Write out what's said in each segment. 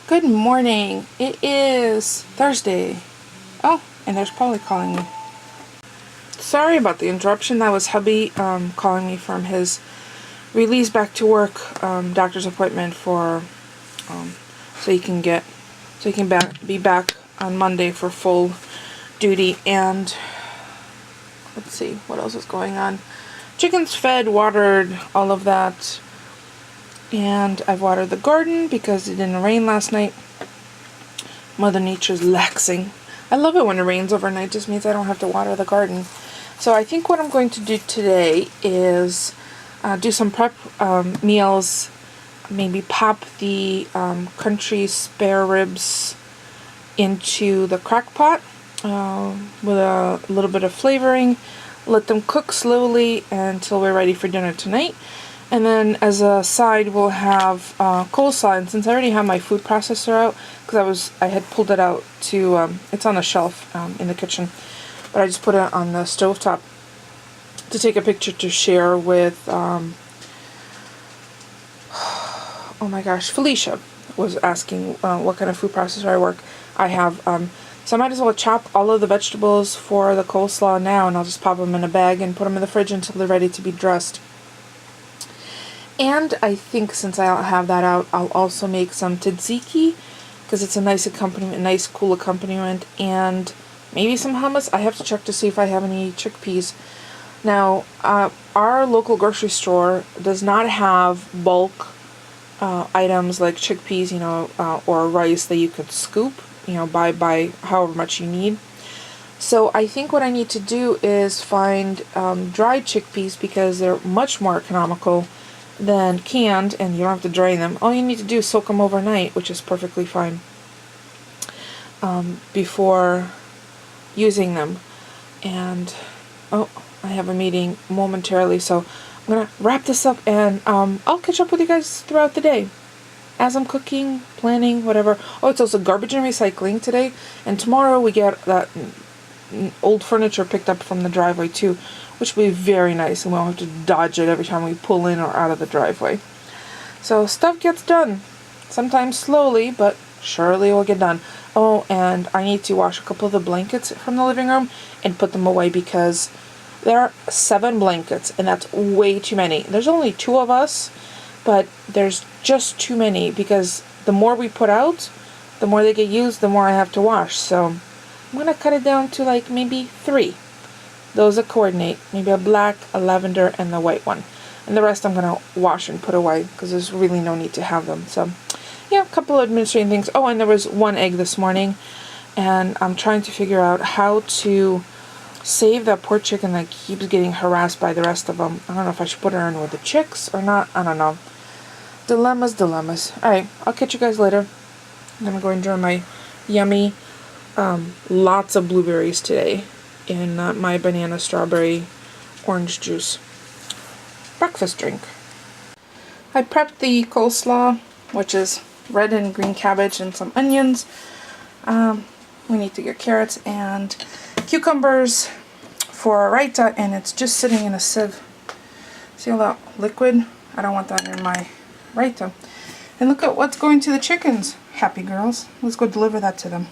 Good morning. It is Thursday. Oh, and there's Polly calling me. Sorry about the interruption. That was hubby calling me from his release back to work doctor's appointment for so he can be back on Monday for full duty. And let's see what else is going on. Chickens fed, watered, all of that. And I've watered the garden because it didn't rain last night. Mother Nature's laxing. I love it when it rains overnight. It just means I don't have to water the garden. So I think what I'm going to do today is do some prep meals. Maybe pop the country spare ribs into the crock pot with a little bit of flavoring. Let them cook slowly until we're ready for dinner tonight. And then as a side, we'll have coleslaw. And since I already have my food processor out, because I had pulled it out to, it's on a shelf in the kitchen, but I just put it on the stovetop to take a picture to share with, oh my gosh, Felicia was asking what kind of food processor I have. So I might as well chop all of the vegetables for the coleslaw now, and I'll just pop them in a bag and put them in the fridge until they're ready to be dressed. And I think since I have that out, I'll also make some tzatziki because it's a nice accompaniment, a nice cool accompaniment, and maybe some hummus. I have to check to see if I have any chickpeas. Now, our local grocery store does not have bulk items like chickpeas, or rice that you could scoop, buy however much you need. So I think what I need to do is find dried chickpeas because they're much more economical than canned, and you don't have to drain them. All you need to do is soak them overnight, which is perfectly fine, before using them. And I have a meeting momentarily, so I'm gonna wrap this up, and I'll catch up with you guys throughout the day as I'm cooking, planning, whatever. Oh, it's also garbage and recycling today, and tomorrow we get that old furniture picked up from the driveway too, which will be very nice, and we won't have to dodge it every time we pull in or out of the driveway. So stuff gets done, sometimes slowly, but surely it will get done. Oh, and I need to wash a couple of the blankets from the living room and put them away because there are 7 blankets, and that's way too many. There's only 2 of us, but there's just too many because the more we put out, the more they get used, the more I have to wash. So I'm going to cut it down to like maybe 3. Those that coordinate, maybe a black, a lavender, and the white one. And the rest I'm going to wash and put away because there's really no need to have them. So, yeah, a couple of administrative things. Oh, and there was 1 egg this morning, and I'm trying to figure out how to save that poor chicken that keeps getting harassed by the rest of them. I don't know if I should put her in with the chicks or not. I don't know. Dilemmas. Alright, I'll catch you guys later. I'm going to go enjoy my yummy, lots of blueberries today in my banana strawberry orange juice breakfast drink. I prepped the coleslaw, which is red and green cabbage and some onions. We need to get carrots and cucumbers for raita, and it's just sitting in a sieve. See all that liquid? I don't want that in my raita. And look at what's going to the chickens. Happy girls. Let's go deliver that to them.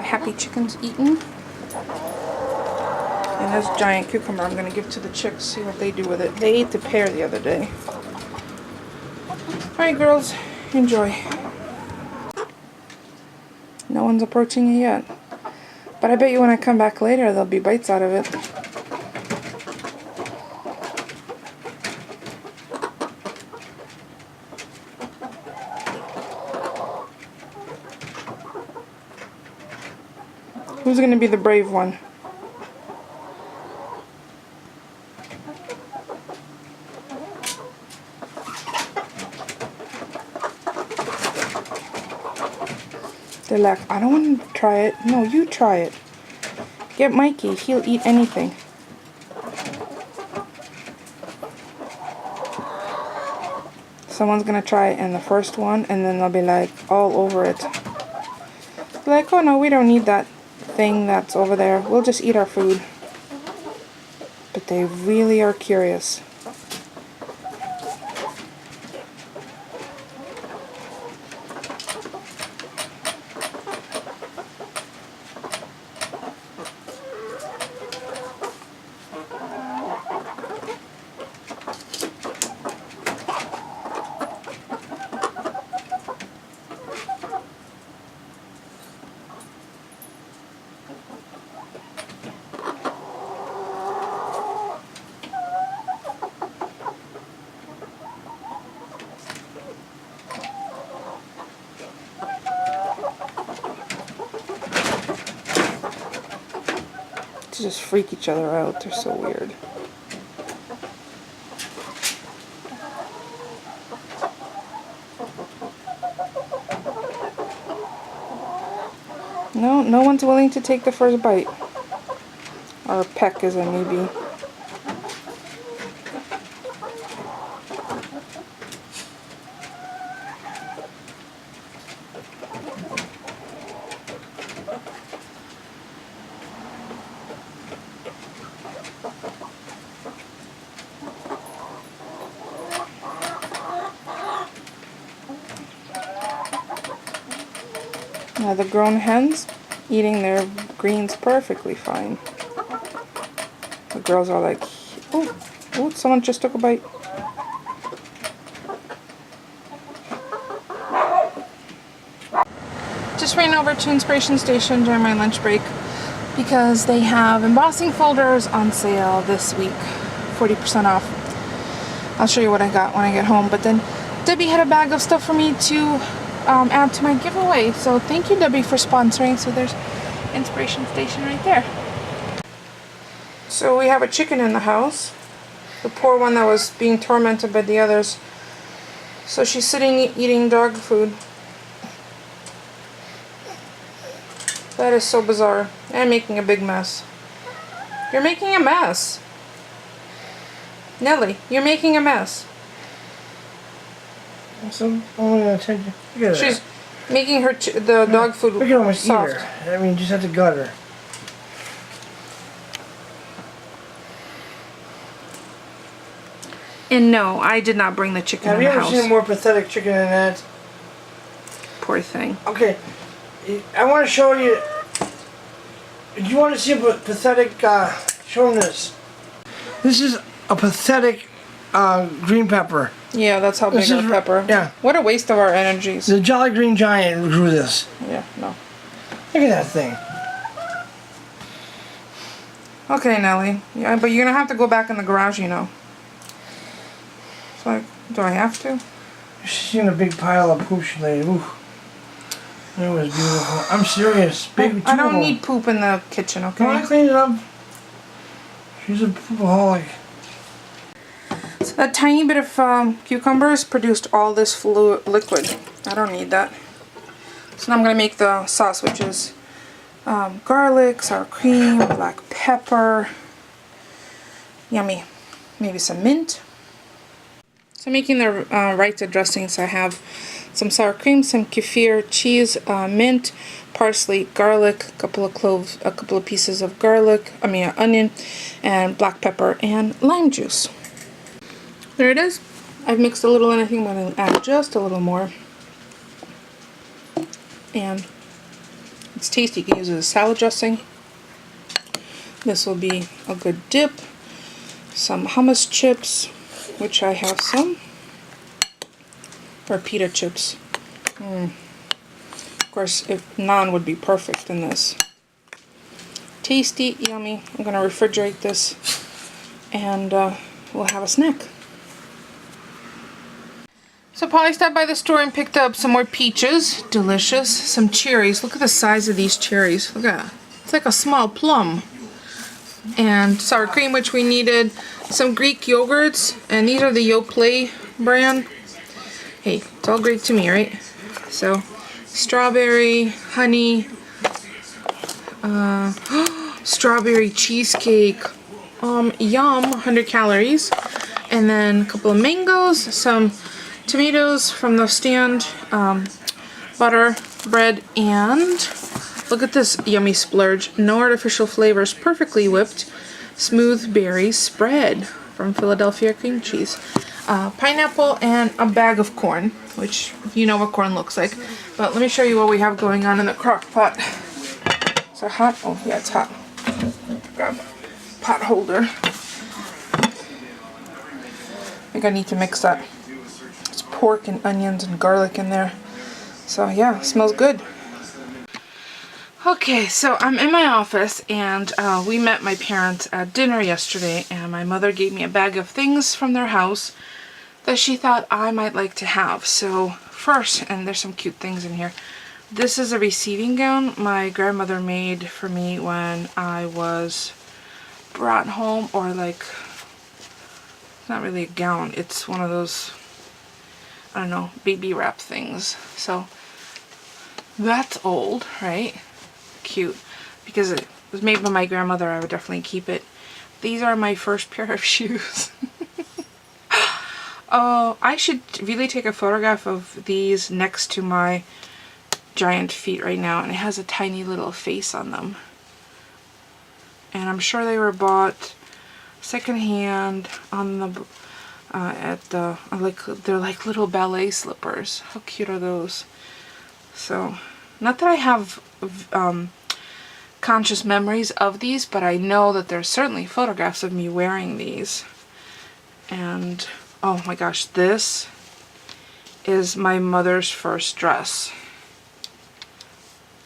Happy chickens eating. And this giant cucumber I'm going to give to the chicks, see what they do with it. They ate the pear the other day. Alright girls, enjoy. No one's approaching it yet. But I bet you when I come back later there'll be bites out of it. Who's going to be the brave one? They're like, I don't want to try it. No, you try it. Get Mikey. He'll eat anything. Someone's going to try it in the first one, and then they'll be like all over it. Like, oh no, we don't need that thing that's over there. We'll just eat our food. But they really are curious. to just freak each other out. They're so weird. No, no one's willing to take the first bite. Or peck as it may be. Now the grown hens eating their greens perfectly fine. The girls are like, oh, oh, someone just took a bite. Just ran over to Inspiration Station during my lunch break because they have embossing folders on sale this week, 40% off. I'll show you what I got when I get home, but then Debbie had a bag of stuff for me to add to my giveaway. So thank you, Debbie, for sponsoring. So there's Inspiration Station right there. So we have a chicken in the house. The poor one that was being tormented by the others. So she's sitting eating dog food. That is so bizarre. And making a big mess. You're making a mess. Nelly, you're making a mess. So, attention. She's making her the dog food we can almost soft. eat her. I mean, just have to gut her. And no, I did not bring the chicken in the house. Have you ever seen a more pathetic chicken than that? Poor thing. Okay, I want to show you. Do you want to see a pathetic? Show them this. This is a pathetic green pepper. Yeah, that's how big our pepper. Yeah. What a waste of our energies. The Jolly Green Giant grew this. Yeah, no. Look at that thing. Okay, Nelly. Yeah, but you're gonna have to go back in the garage, you know. It's like, do I have to? She's in a big pile of poop she laid. Ooh. It was beautiful. I'm serious. Big. I don't need poop in the kitchen, okay? No, I cleaned it up. She's a poopaholic. So that tiny bit of cucumbers produced all this liquid. I don't need that. So now I'm going to make the sauce, which is garlic, sour cream, black pepper. Yummy. Maybe some mint. So I'm making the raita dressing. So I have some sour cream, some kefir, cheese, mint, parsley, garlic, a couple of cloves, a couple of pieces of garlic, onion, and black pepper and lime juice. There it is. I've mixed a little and I think I'm going to add just a little more. And it's tasty. You can use it as salad dressing. This will be a good dip. Some hummus chips, which I have some. Or pita chips. Of course, if naan would be perfect in this. Tasty, yummy. I'm going to refrigerate this and we'll have a snack. So Polly stopped by the store and picked up some more peaches. Delicious. Some cherries. Look at the size of these cherries. Look at that. It's like a small plum. And sour cream, which we needed. Some Greek yogurts. And these are the Yoplait brand. Hey, it's all great to me, right? So, strawberry, honey, strawberry cheesecake. Yum, 100 calories. And then a couple of mangoes, some tomatoes from the stand, butter, bread, and look at this yummy splurge. No artificial flavors, perfectly whipped, smooth berry spread from Philadelphia cream cheese. Pineapple and a bag of corn, which you know what corn looks like. But let me show you what we have going on in the crock pot. Is it hot? Oh yeah, it's hot. Grab a pot holder. I think I need to mix that. It's pork and onions and garlic in there. So yeah, it smells good. Okay, so I'm in my office and we met my parents at dinner yesterday and my mother gave me a bag of things from their house that she thought I might like to have. So first, and there's some cute things in here, this is a receiving gown my grandmother made for me when I was brought home, or like, it's not really a gown, it's one of those, I don't know, baby wrap things. So that's old, right? Cute. Because it was made by my grandmother, I would definitely keep it. These are my first pair of shoes. Oh, I should really take a photograph of these next to my giant feet right now, and it has a tiny little face on them. And I'm sure they were bought secondhand on the they're like little ballet slippers. How cute are those? So, not that I have conscious memories of these, but I know that there's certainly photographs of me wearing these. And oh my gosh, this is my mother's first dress.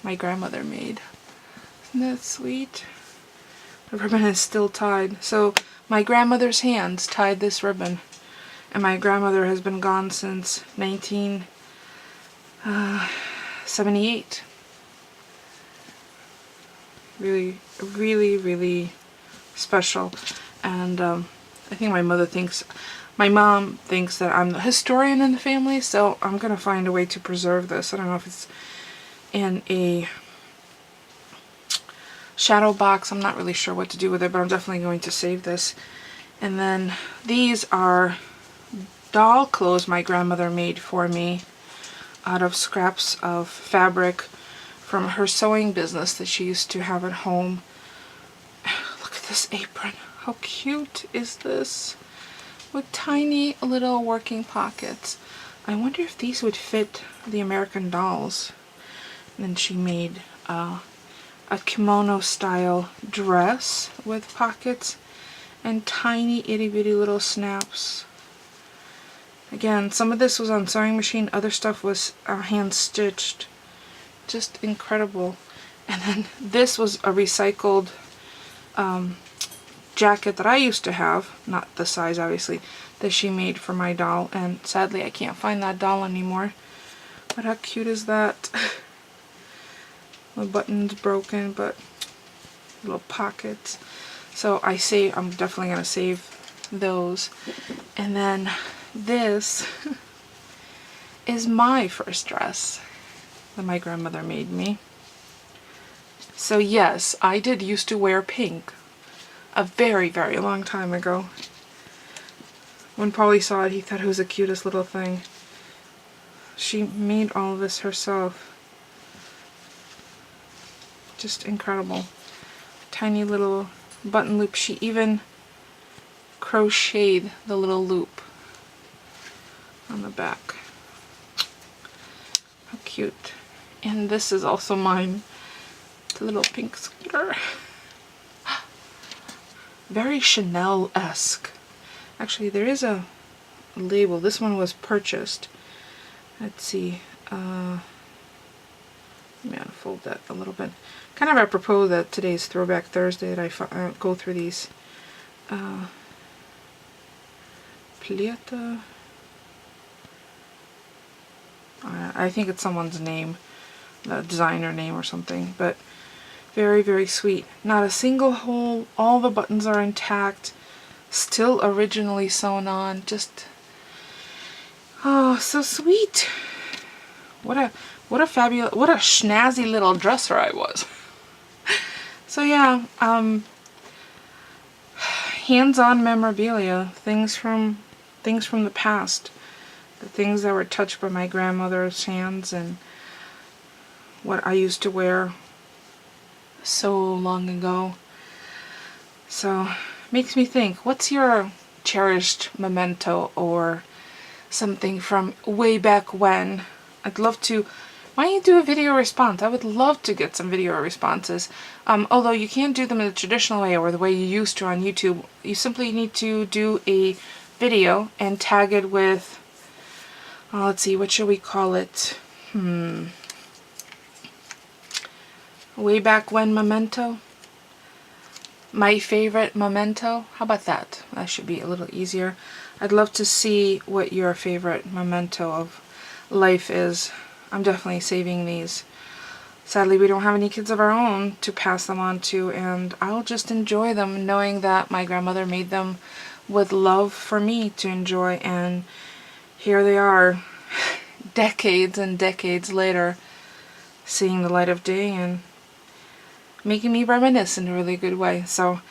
My grandmother made. Isn't that sweet? The ribbon is still tied. So my grandmother's hands tied this ribbon. And my grandmother has been gone since 1978. Really, really, really special. And I think my mom thinks that I'm the historian in the family, so I'm gonna find a way to preserve this. I don't know if it's in a shadow box. I'm not really sure what to do with it, but I'm definitely going to save this. And then these are doll clothes my grandmother made for me out of scraps of fabric from her sewing business that she used to have at home. Look at this apron. How cute is this? With tiny little working pockets. I wonder if these would fit the American dolls. And then she made a kimono style dress with pockets and tiny itty bitty little snaps. Again, some of this was on sewing machine, other stuff was hand stitched. Just incredible. And then this was a recycled jacket that I used to have, not the size obviously, that she made for my doll, and sadly I can't find that doll anymore. But how cute is that? The button's broken, but little pockets. So I'm definitely gonna save those. And then this is my first dress that my grandmother made me. So yes, I did used to wear pink a very, very long time ago. When Polly saw it, he thought it was the cutest little thing. She made all of this herself. Just incredible. Tiny little button loop. She even crocheted the little loop on the back. How cute. And this is also mine. The little pink sweater. Very Chanel-esque. Actually, there is a label. This one was purchased. Let's see. Let me unfold that a little bit. Kind of apropos that today's Throwback Thursday that I go through these. Plieta. I think it's someone's name, the designer name or something, but very, very sweet. Not a single hole, all the buttons are intact, still originally sewn on, just, oh, so sweet. What a fabulous, what a snazzy little dresser I was. So yeah, hands-on memorabilia, things from the past. The things that were touched by my grandmother's hands and what I used to wear so long ago. So, makes me think, what's your cherished memento or something from way back when? I'd love to, why don't you do a video response? I would love to get some video responses. Although you can't do them in the traditional way or the way you used to on YouTube. You simply need to do a video and tag it with, let's see, what should we call it? Way back when memento? My favorite memento? How about that? That should be a little easier. I'd love to see what your favorite memento of life is. I'm definitely saving these. sadly we don't have any kids of our own to pass them on to, and I'll just enjoy them knowing that my grandmother made them with love for me to enjoy, and here they are decades and decades later seeing the light of day and making me reminisce in a really good way. So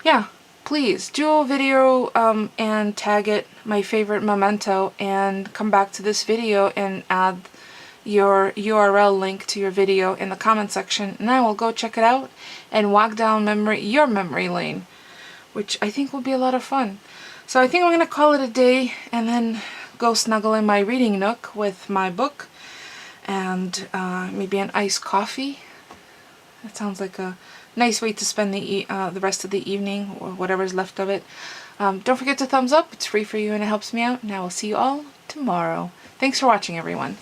yeah, please do a video and tag it my favorite memento, and come back to this video and add your URL link to your video in the comment section, and I will go check it out and walk down your memory lane, which I think will be a lot of fun. So I think I'm gonna call it a day and then go snuggle in my reading nook with my book and maybe an iced coffee. That sounds like a nice way to spend the rest of the evening, or whatever's left of it. Don't forget to thumbs up. It's free for you and it helps me out. And I will see you all tomorrow. Thanks for watching, everyone.